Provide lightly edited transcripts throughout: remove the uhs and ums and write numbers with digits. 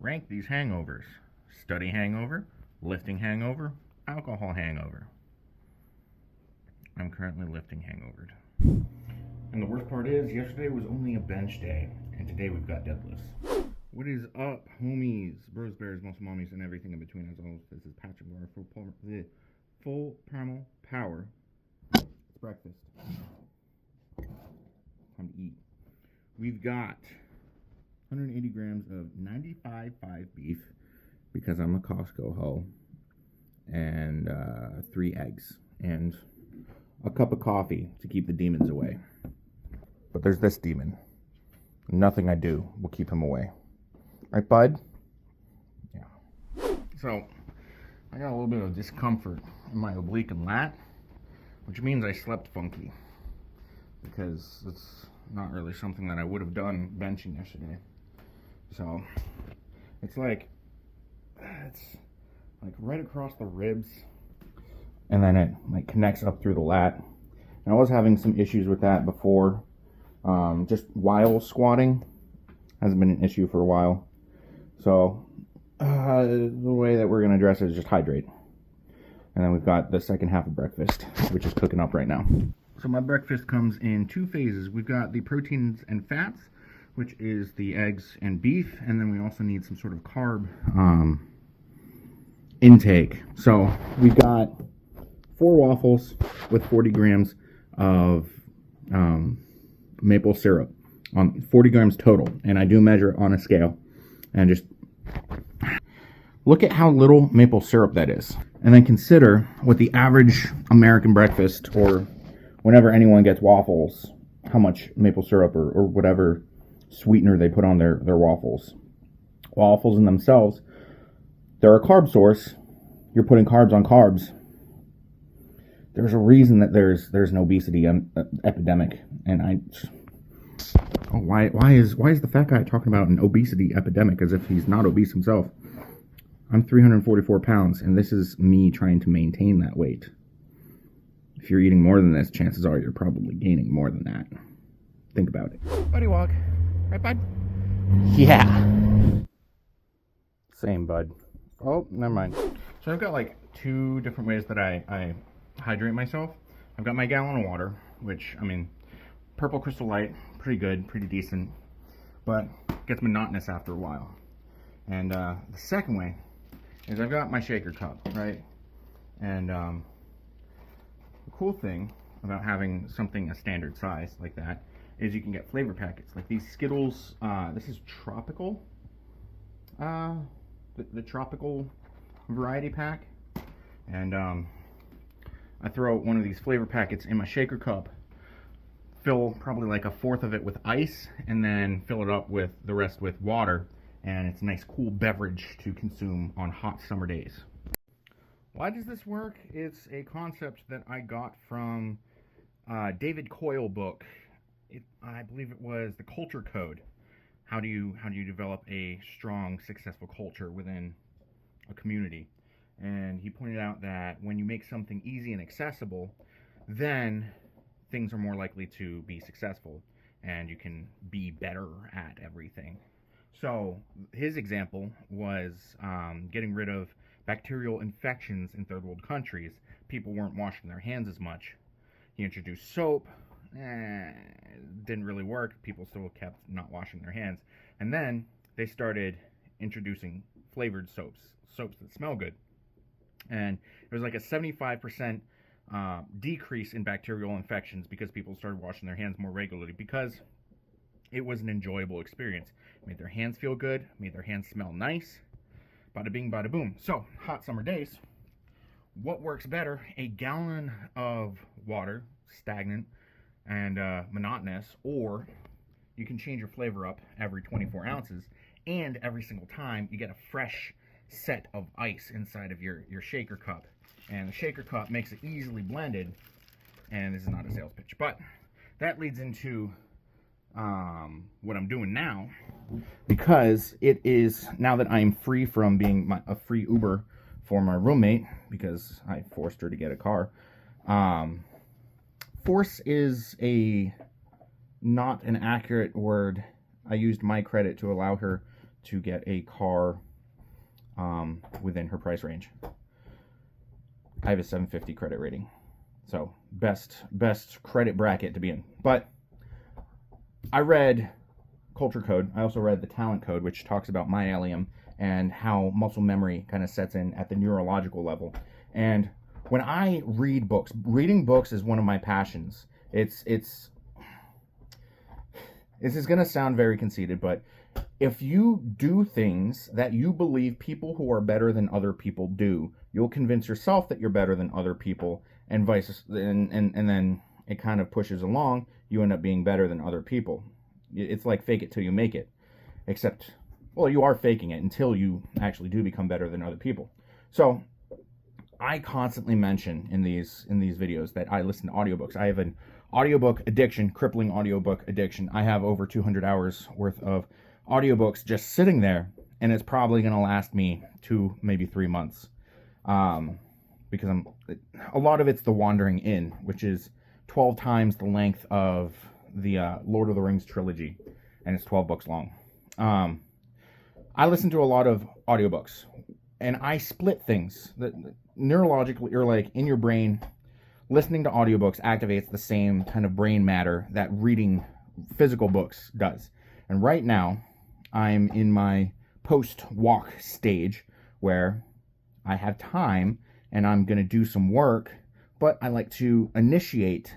Rank these hangovers. Study hangover, lifting hangover, alcohol hangover. I'm currently lifting hangovered. And the worst part is, yesterday was only a bench day, and today we've got deadlifts. What is up, homies, bros, bears, muscle mommies, and everything in between? As always, this is Patrick Maguire, full primal power. It's breakfast. Time to eat. We've got 180 grams of 95.5 beef, because I'm a Costco hoe, and 3 eggs, and a cup of coffee to keep the demons away. But there's this demon. Nothing I do will keep him away. Right, bud? Yeah. So, I got a little bit of discomfort in my oblique and lat, which means I slept funky, because it's not really something that I would have done benching yesterday. So, it's like right across the ribs, and then it like connects up through the lat. And I was having some issues with that before. Just while squatting hasn't been an issue for a while. So the way that we're going to address it is just hydrate. And then we've got the second half of breakfast, which is cooking up right now. So my breakfast comes in 2 phases. We've got the proteins and fats, which is the eggs and beef, and then we also need some sort of carb intake. So we've got 4 waffles with 40 grams of maple syrup, 40 grams total, and I do measure it on a scale, and just look at how little maple syrup that is, and then consider what the average American breakfast, or whenever anyone gets waffles, how much maple syrup or whatever sweetener they put on their waffles. Waffles in themselves, they're a carb source. You're putting carbs on carbs. There's a reason that there's an obesity epidemic, and why is the fat guy talking about an obesity epidemic as if he's not obese himself? I'm 344 pounds, and this is me trying to maintain that weight. If you're eating more than this, chances are you're probably gaining more than that. Think about it. Buddy walk. Right, bud? Yeah. Same, bud. Oh, never mind. So I've got like 2 different ways that I hydrate myself. I've got my gallon of water, which, I mean, Purple Crystal Light, pretty good, pretty decent, but gets monotonous after a while. And the second way is I've got my shaker cup, right? And the cool thing about having something a standard size like that is you can get flavor packets, like these Skittles. This is tropical, the tropical variety pack, and I throw one of these flavor packets in my shaker cup, fill probably like 1/4 of it with ice, and then fill it up with the rest with water, and it's a nice cool beverage to consume on hot summer days. Why does this work? It's a concept that I got from David Coyle book. I believe it was The Culture Code. How do you develop a strong, successful culture within a community? And he pointed out that when you make something easy and accessible, then things are more likely to be successful, and you can be better at everything. So his example was getting rid of bacterial infections in third world countries. People weren't washing their hands as much. He introduced soap. Didn't really work. People still kept not washing their hands. And then they started introducing flavored soaps that smell good. And it was like a 75% decrease in bacterial infections because people started washing their hands more regularly, because it was an enjoyable experience. It made their hands feel good, made their hands smell nice. Bada bing, bada boom. So, hot summer days, what works better? A gallon of water, stagnant and monotonous, or you can change your flavor up every 24 ounces, and every single time you get a fresh set of ice inside of your shaker cup, and the shaker cup makes it easily blended. And this is not a sales pitch, but that leads into what I'm doing now, because it is, now that I'm free from being a free Uber for my roommate, because I forced her to get a car. Force is not an accurate word. I used my credit to allow her to get a car within her price range. I have a 750 credit rating, so best credit bracket to be in. But I read Culture Code. I also read the Talent Code, which talks about myelium and how muscle memory kind of sets in at the neurological level. And when I read books, reading books is one of my passions. This is going to sound very conceited, but if you do things that you believe people who are better than other people do, you'll convince yourself that you're better than other people, and and then it kind of pushes along. You end up being better than other people. It's like fake it till you make it, except, well, you are faking it until you actually do become better than other people. So I constantly mention in these videos that I listen to audiobooks. I have an audiobook addiction, crippling audiobook addiction. I have over 200 hours worth of audiobooks just sitting there, and it's probably going to last me 2, maybe 3 months, because a lot of it's The Wandering Inn, which is 12 times the length of the Lord of the Rings trilogy, and it's 12 books long. I listen to a lot of audiobooks, and I split things that neurologically, or like in your brain, listening to audiobooks activates the same kind of brain matter that reading physical books does. And right now, I'm in my post-walk stage where I have time and I'm going to do some work, but I like to initiate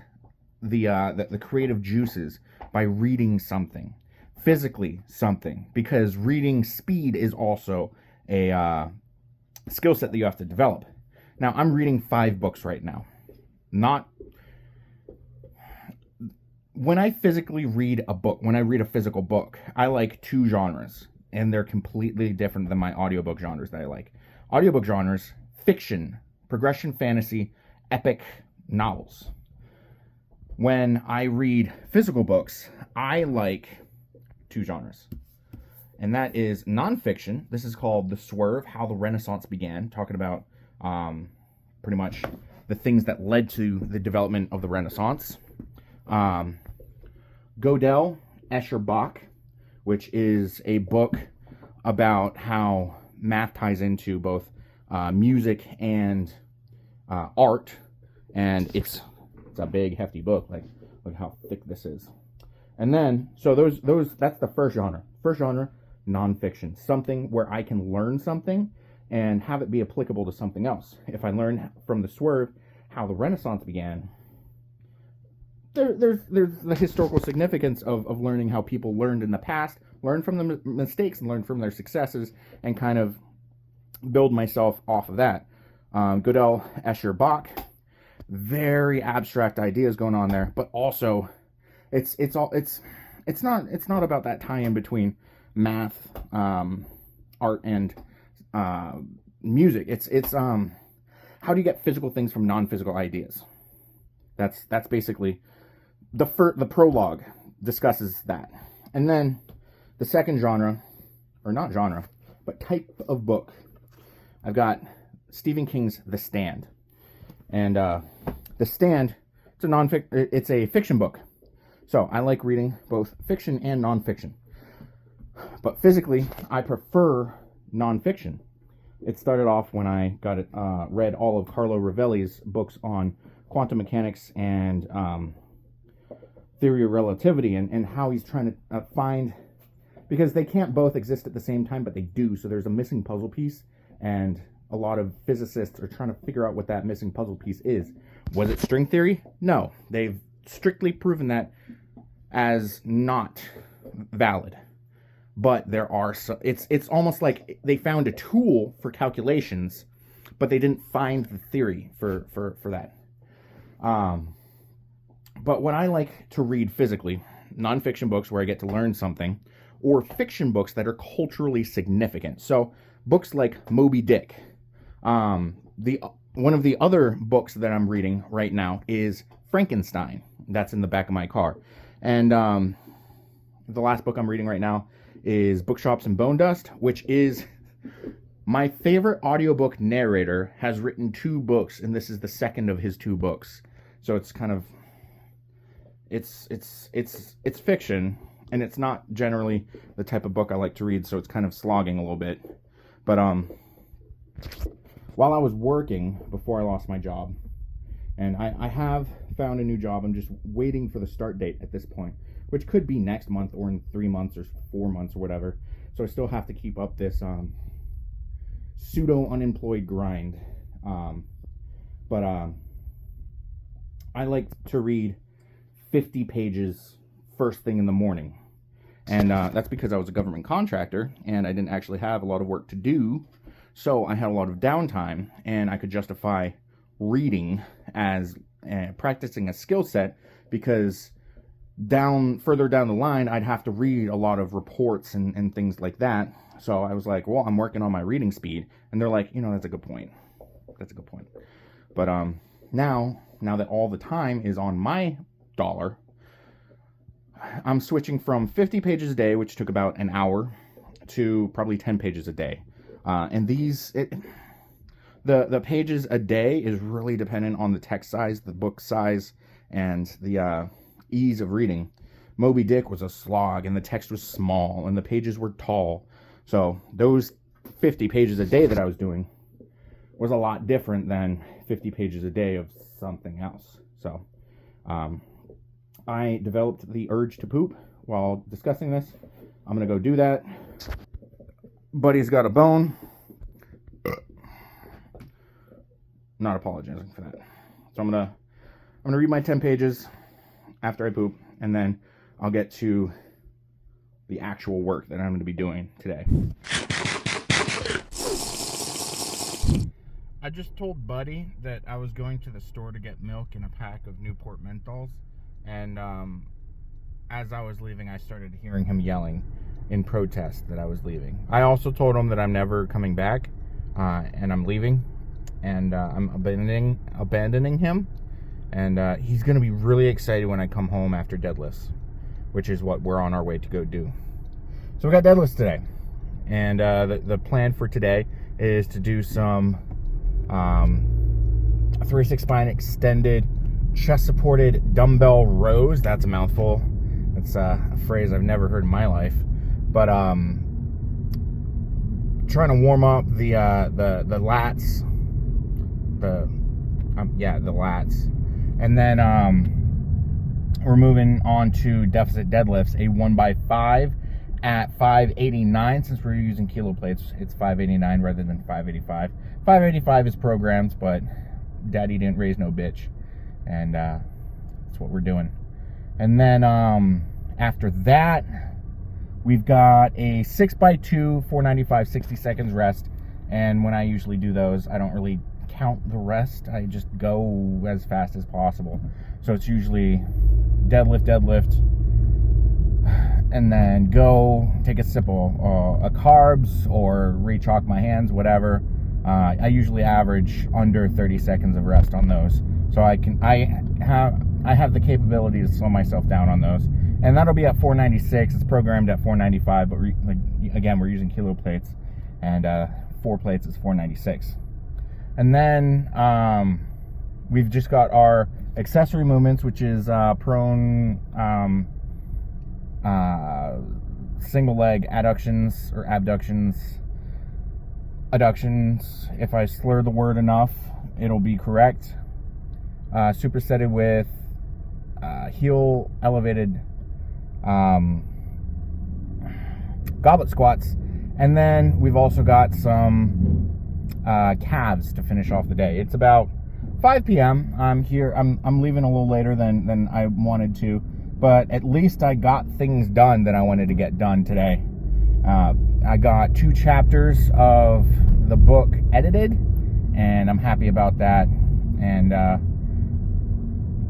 the creative juices by reading something, physically something, because reading speed is also a skill set that you have to develop. Now, I'm reading 5 books right now. When I physically read a book, when I read a physical book, I like 2 genres, and they're completely different than my audiobook genres that I like. Audiobook genres: fiction, progression fantasy, epic novels. When I read physical books, I like 2 genres, and that is nonfiction. This is called The Swerve: How the Renaissance Began, talking about pretty much the things that led to the development of the Renaissance. Gödel, Escher, Bach, which is a book about how math ties into both music and art, and it's a big, hefty book. Like, look how thick this is. And then, so that's the first genre. First genre, nonfiction, something where I can learn something and have it be applicable to something else. If I learn from The Swerve how the Renaissance began, there's the historical significance of learning how people learned in the past, learn from the mistakes and learn from their successes, and kind of build myself off of that. Gödel, Escher, Bach, very abstract ideas going on there, but also it's not about that tie-in between math, art, and music. It's how do you get physical things from non-physical ideas? That's basically the prologue discusses that. And then the second genre, or not genre, but type of book, I've got Stephen King's The Stand. And The Stand, it's a fiction book. So I like reading both fiction and nonfiction. But physically, I prefer nonfiction. It started off when I read all of Carlo Rovelli's books on quantum mechanics and theory of relativity, and how he's trying to find, because they can't both exist at the same time, but they do. So there's a missing puzzle piece, and a lot of physicists are trying to figure out what that missing puzzle piece is. Was it string theory? No. They've strictly proven that as not valid. But there are it's almost like they found a tool for calculations, but they didn't find the theory for that. But what I like to read physically, nonfiction books where I get to learn something, or fiction books that are culturally significant. So books like Moby Dick. One of the other books that I'm reading right now is Frankenstein. That's in the back of my car. And the last book I'm reading right now is Bookshops and Bone Dust, which is my favorite audiobook narrator. Has written 2 books, and this is the second of his 2 books. So it's kind of it's fiction, and it's not generally the type of book I like to read, so it's kind of slogging a little bit. But while I was working before I lost my job, and I have found a new job, I'm just waiting for the start date at this point, which could be next month or in 3 months or 4 months or whatever. So I still have to keep up this pseudo unemployed grind. But I like to read 50 pages first thing in the morning. And that's because I was a government contractor and I didn't actually have a lot of work to do. So I had a lot of downtime, and I could justify reading as practicing a skill set, because further down the line, I'd have to read a lot of reports and things like that. So I was like, well, I'm working on my reading speed. And they're like, that's a good point. That's a good point. But now that all the time is on my dollar, I'm switching from 50 pages a day, which took about an hour, to probably 10 pages a day. And the pages a day is really dependent on the text size, the book size, and the ease of reading. Moby Dick was a slog, and the text was small, and the pages were tall. So those 50 pages a day that I was doing was a lot different than 50 pages a day of something else. So I developed the urge to poop while discussing this. I'm going to go do that. Buddy's got a bone. Not apologizing for that. So I'm gonna read my 10 pages after I poop, and then I'll get to the actual work that I'm going to be doing today. I just told Buddy that I was going to the store to get milk and a pack of Newport menthols, and as I was leaving, I started hearing him yelling in protest that I was leaving. I also told him that I'm never coming back, and I'm leaving, and I'm abandoning him, and he's going to be really excited when I come home after deadlifts, which is what we're on our way to go do. So we got deadlifts today, and the plan for today is to do some 3-6 spine extended chest supported dumbbell rows. That's a mouthful. That's a phrase I've never heard in my life. But trying to warm up the lats, the lats, and then we're moving on to deficit deadlifts, a 1x5 at 589. Since we're using kilo plates, it's 589 rather than 585. 585 is programmed, but Daddy didn't raise no bitch, and that's what we're doing. And then after that, we've got a 6x2, 495, 60 seconds rest. And when I usually do those, I don't really count the rest. I just go as fast as possible. So it's usually deadlift, and then go take a sip of a carbs or re-chalk my hands, whatever. I usually average under 30 seconds of rest on those. So I have the capability to slow myself down on those. And that'll be at 496. It's programmed at 495, but again, we're using kilo plates, and 4 plates is 496. And then we've just got our accessory movements, which is prone single leg adductions or abductions. Adductions, if I slur the word enough, it'll be correct. Supersetted with heel elevated goblet squats, and then we've also got some calves to finish off the day. It's about 5 p.m. I'm here. I'm leaving a little later than I wanted to, but at least I got things done that I wanted to get done today. I got 2 chapters of the book edited, and I'm happy about that. And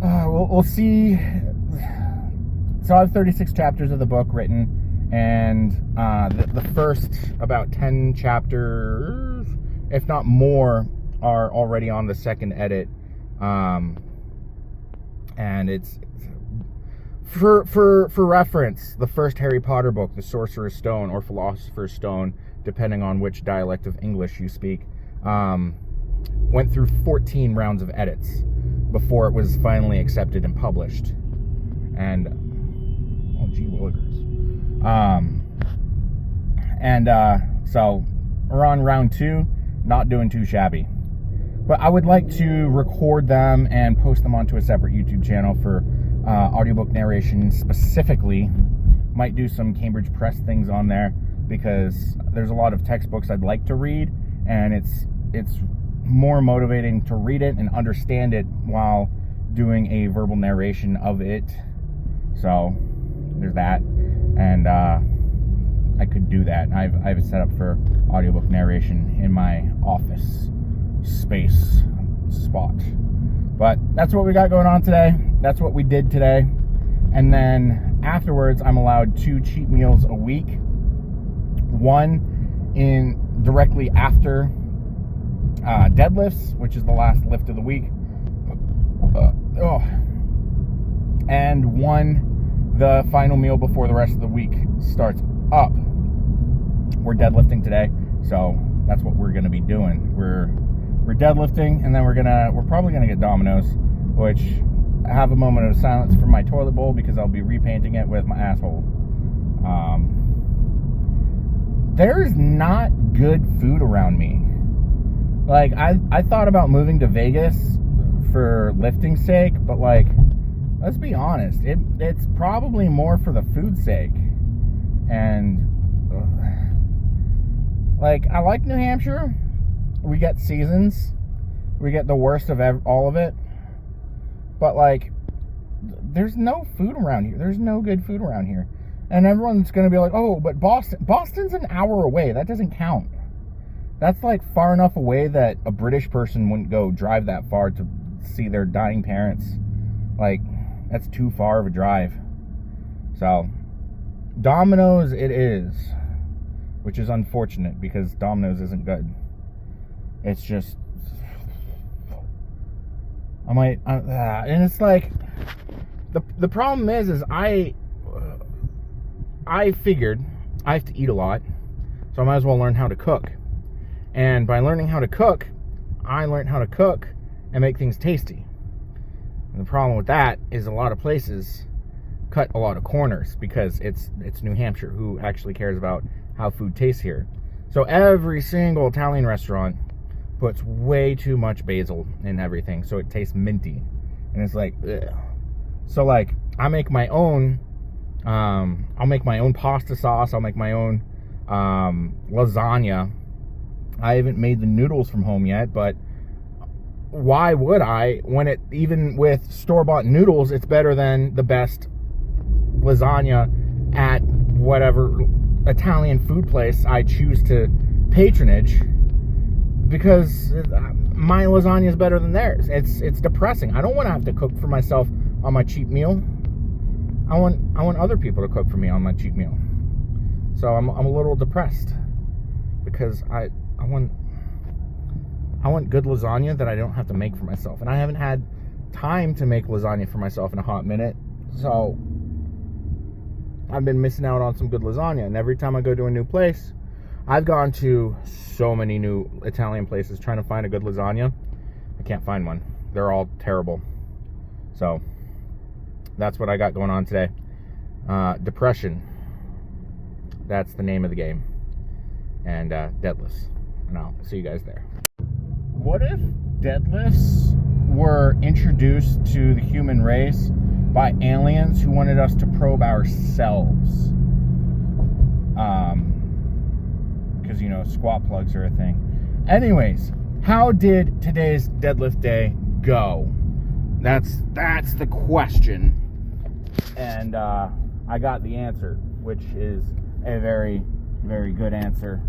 we'll see. So I have 36 chapters of the book written, and the first about 10 chapters, if not more, are already on the second edit. And it's for reference, the first Harry Potter book, The Sorcerer's Stone or Philosopher's Stone, depending on which dialect of English you speak, went through 14 rounds of edits before it was finally accepted and published. And oh gee willikers. So we're on round 2, not doing too shabby. But I would like to record them and post them onto a separate YouTube channel for audiobook narration specifically. Might do some Cambridge Press things on there because there's a lot of textbooks I'd like to read, and it's more motivating to read it and understand it while doing a verbal narration of it. So there's that, and I could do that. I've set up for audiobook narration in my office space spot. But that's what we got going on today. That's what we did today. And then afterwards, I'm allowed 2 cheat meals a week. One in directly after deadlifts, which is the last lift of the week. And one, the final meal before the rest of the week starts up. We're deadlifting today, so that's what we're gonna be doing. We're deadlifting, and then we're probably gonna get Domino's, which I have a moment of silence for my toilet bowl because I'll be repainting it with my asshole. There's not good food around me. Like, I thought about moving to Vegas for lifting's sake, but like, let's be honest, it's probably more for the food's sake. And like, I like New Hampshire. We get seasons. We get the worst of all of it. But like, there's no food around here. There's no good food around here. And everyone's going to be like, oh, but Boston's an hour away. That doesn't count. That's like far enough away that a British person wouldn't go drive that far to see their dying parents. Like, that's too far of a drive. So, Domino's it is. Which is unfortunate because Domino's isn't good. It's just, and it's like, the problem is I figured I have to eat a lot, so I might as well learn how to cook. And by learning how to cook, I learned how to cook and make things tasty. And the problem with that is a lot of places cut a lot of corners because it's New Hampshire. Who actually cares about how food tastes here? So every single Italian restaurant puts way too much basil in everything, so it tastes minty, and it's like, ugh. So like, I make my own. I'll make my own pasta sauce. I'll make my own lasagna. I haven't made the noodles from home yet, but why would I? When it, even with store-bought noodles, it's better than the best lasagna at whatever Italian food place I choose to patronage, because my lasagna is better than theirs. It's depressing. I don't want to have to cook for myself on my cheap meal. I want other people to cook for me on my cheap meal. So I'm a little depressed because I want good lasagna that I don't have to make for myself, and I haven't had time to make lasagna for myself in a hot minute. So I've been missing out on some good lasagna, and every time I go to a new place, I've gone to so many new Italian places trying to find a good lasagna. I can't find one. They're all terrible. So that's what I got going on today. Depression. That's the name of the game. And deadlifts. And I'll see you guys there. What if deadlifts were introduced to the human race by aliens who wanted us to probe ourselves? Because, you know, squat plugs are a thing. Anyways, how did today's deadlift day go? That's the question. And I got the answer, which is a very, very good answer.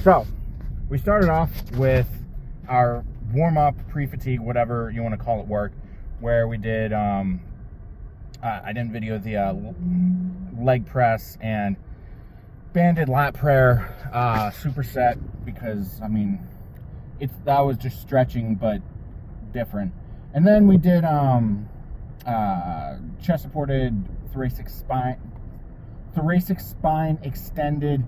So, we started off with our warm-up, pre-fatigue, whatever you want to call it, work, where we did, I didn't video the leg press and banded lat prayer superset, because, I mean, that was just stretching, but different. And then we did chest-supported thoracic spine extended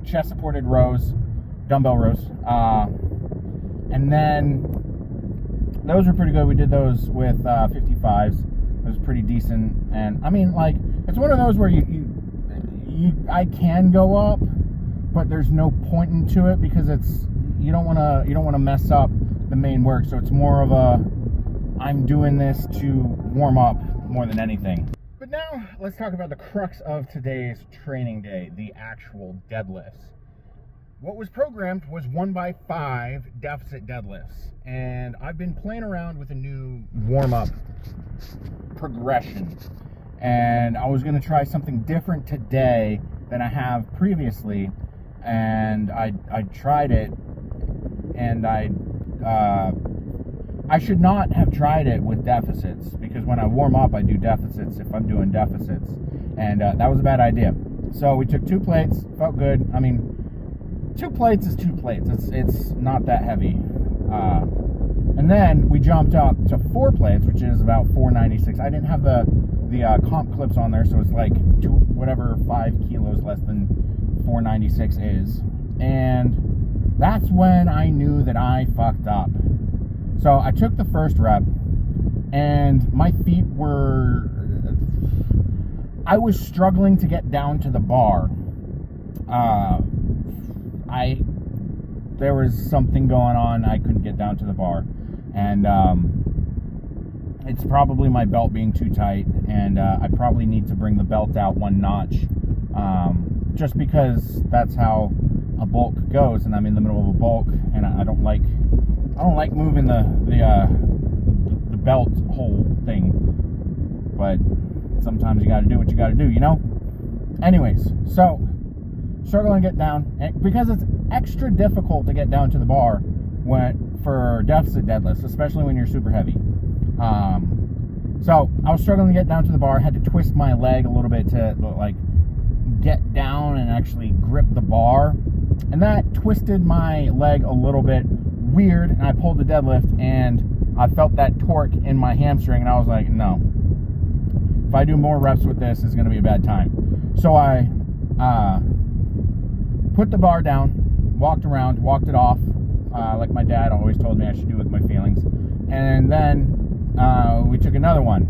chest-supported rows, dumbbell rows, and then those were pretty good. We did those with 55s. It was pretty decent, and I mean, like, it's one of those where I can go up, but there's no point into it because you don't want to mess up the main work. So it's more of a, I'm doing this to warm up more than anything. But now let's talk about the crux of today's training day, the actual deadlifts. What was programmed was 1x5 deficit deadlifts, and I've been playing around with a new warm-up progression, and I was going to try something different today than I have previously, and I tried it, and I should not have tried it with deficits, because when I warm up I do deficits if I'm doing deficits, and that was a bad idea. So we took 2 plates, felt good. I mean, 2 plates is 2 plates. It's not that heavy. And then we jumped up to 4 plates, which is about 496. I didn't have the comp clips on there, so it's like 5 kilos less than 496 is. And that's when I knew that I fucked up. So I took the first rep, and my feet were... I was struggling to get down to the bar. There was something going on. I couldn't get down to the bar, and it's probably my belt being too tight, and I probably need to bring the belt out 1 notch, just because that's how a bulk goes, and I'm in the middle of a bulk, and I don't like moving the belt hole thing, but sometimes you got to do what you got to do, you know. Anyways, so struggling to get down, and because it's extra difficult to get down to the bar for deficit deadlifts, especially when you're super heavy. So I was struggling to get down to the bar. I had to twist my leg a little bit to like get down and actually grip the bar, and that twisted my leg a little bit weird, and I pulled the deadlift and I felt that torque in my hamstring, and I was like, no, if I do more reps with this, it's going to be a bad time. So I put the bar down, walked around, walked it off, like my dad always told me I should do with my feelings. And then we took another one,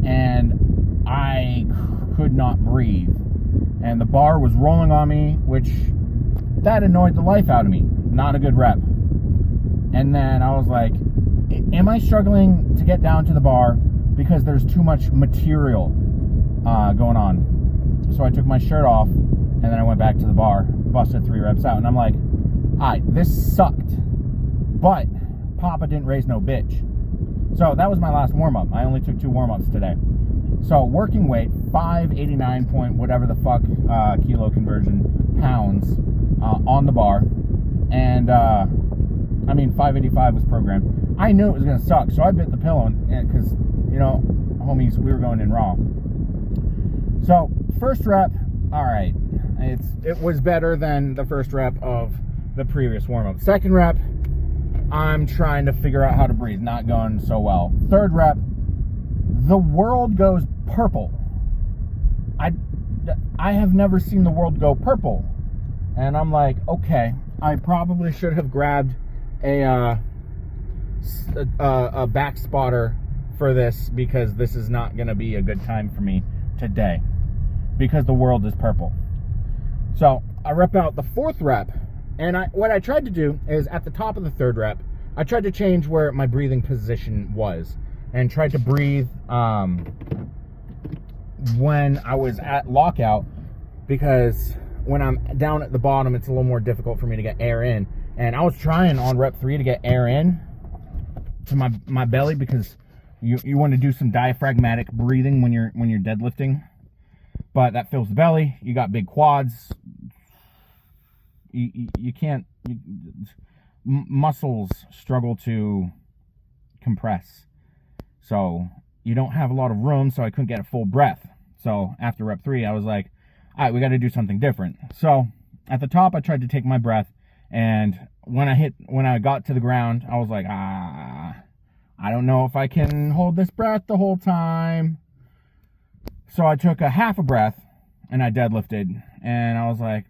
and I could not breathe. And the bar was rolling on me, which that annoyed the life out of me. Not a good rep. And then I was like, am I struggling to get down to the bar because there's too much material going on? So I took my shirt off, and then I went back to the bar, busted 3 reps out, and I'm like, alright, this sucked, but Papa didn't raise no bitch. So that was my last warm-up. I only took 2 warm-ups today. So working weight, 589 point whatever the fuck kilo conversion pounds on the bar, and I mean 585 was programmed. I knew it was gonna suck, so I bit the pillow, because you know, homies, we were going in raw. So first rep, all right, it was better than the first rep of the previous warm-up. Second rep, I'm trying to figure out how to breathe, not going so well. Third rep, the world goes purple. I have never seen the world go purple, and I'm like, okay, I probably should have grabbed a back spotter for this, because this is not going to be a good time for me today, because the world is purple. So I rep out the 4th rep, and what I tried to do is at the top of the 3rd rep, I tried to change where my breathing position was, and tried to breathe when I was at lockout, because when I'm down at the bottom, it's a little more difficult for me to get air in. And I was trying on rep 3 to get air in to my belly, because you want to do some diaphragmatic breathing when you're deadlifting, but that fills the belly. You got big quads. You can't. Muscles struggle to compress, so you don't have a lot of room. So I couldn't get a full breath. So after rep 3, I was like, all right, we got to do something different. So at the top, I tried to take my breath, and when I got to the ground, I was like, I don't know if I can hold this breath the whole time. So I took a half a breath, and I deadlifted, and I was like,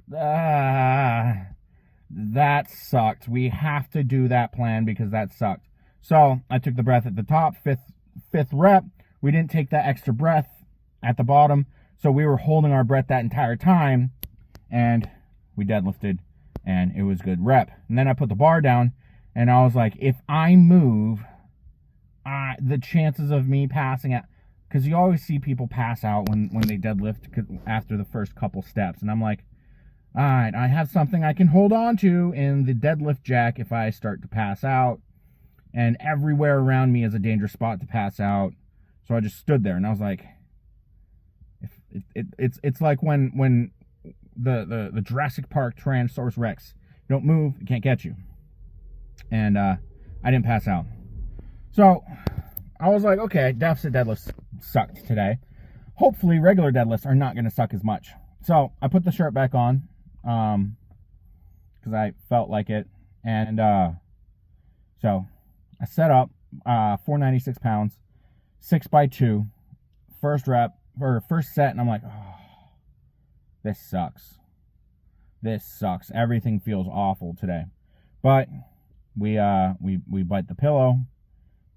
that sucked. We have to do that plan, because that sucked. So I took the breath at the top, fifth rep. We didn't take that extra breath at the bottom. So we were holding our breath that entire time, and we deadlifted, and it was good rep. And then I put the bar down, and I was like, if I move, the chances of me passing out, because you always see people pass out when they deadlift after the first couple steps. And I'm like, all right, I have something I can hold on to in the deadlift jack if I start to pass out. And everywhere around me is a dangerous spot to pass out. So I just stood there, and I was like, it's like when the Jurassic Park Tyrannosaurus Rex, you don't move, it can't get you. And I didn't pass out. So I was like, okay, deficit deadlifts sucked today. Hopefully regular deadlifts are not going to suck as much. So I put the shirt back on because I felt like it. And so I set up 496 pounds, 6x2, first rep, or first set, and I'm like, oh, this sucks. This sucks. Everything feels awful today. But we bite the pillow.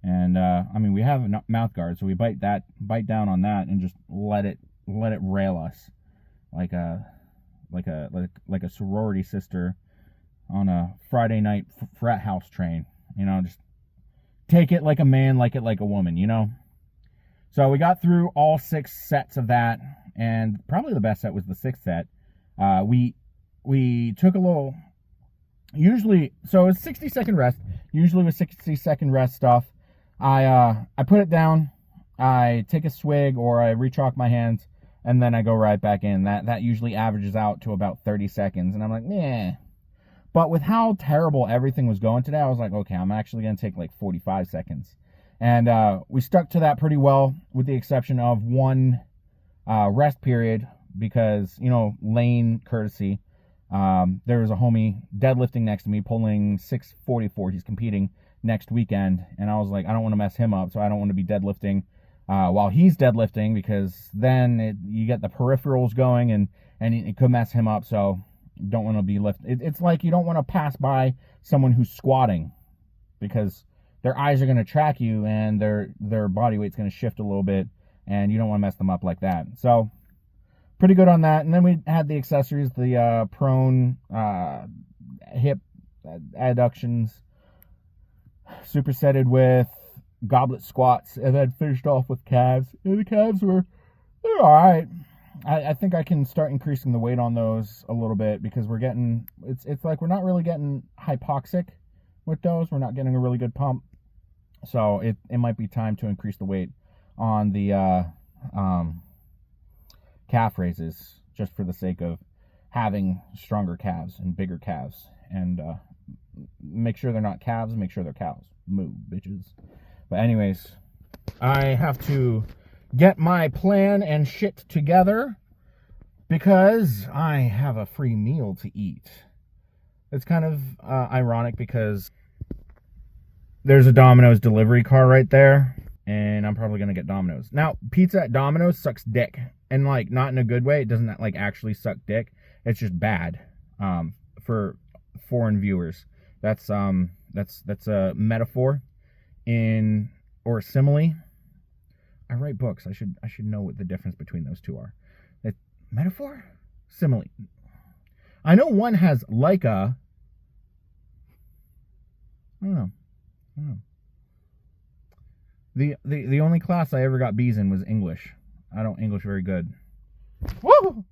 And I mean, we have a mouth guard, so we bite down on that and just let it rail us like a sorority sister on a Friday night frat house train. You know, just take it like a man, like it like a woman. You know. So we got through all 6 sets of that, and probably the best set was the 6th set. We took a little. Usually, so it's 60-second rest. Usually with 60-second rest stuff, I put it down, I take a swig, or I re-chalk my hands, and then I go right back in. That usually averages out to about 30 seconds, and I'm like, yeah. But with how terrible everything was going today, I was like, okay, I'm actually going to take like 45 seconds. And we stuck to that pretty well, with the exception of one rest period, because, you know, lane courtesy. There was a homie deadlifting next to me, pulling 644. He's competing next weekend, and I was like, I don't want to mess him up, so I don't want to be deadlifting while he's deadlifting, because then you get the peripherals going, and it could mess him up. So you don't want to be it's like you don't want to pass by someone who's squatting, because their eyes are going to track you, and their body weight's going to shift a little bit, and you don't want to mess them up like that. So pretty good on that. And then we had the accessories, the prone hip adductions, supersetted with goblet squats, and then finished off with calves. And the calves they're all right. I think I can start increasing the weight on those a little bit, because we're getting, it's like we're not really getting hypoxic with those. We're not getting a really good pump. So it might be time to increase the weight on the calf raises, just for the sake of having stronger calves and bigger calves. And make sure they're not calves, make sure they're cows. Moo, bitches. But anyways, I have to get my plan and shit together, because I have a free meal to eat. It's kind of ironic, because there's a Domino's delivery car right there, and I'm probably gonna get Domino's. Now, pizza at Domino's sucks dick, and like not in a good way. It doesn't like actually suck dick. It's just bad. For foreign viewers, that's a metaphor or a simile. I write books. I should know what the difference between those two are. Metaphor, simile. I know one has like a. I don't know. The only class I ever got B's in was English. I don't English very good. Woo!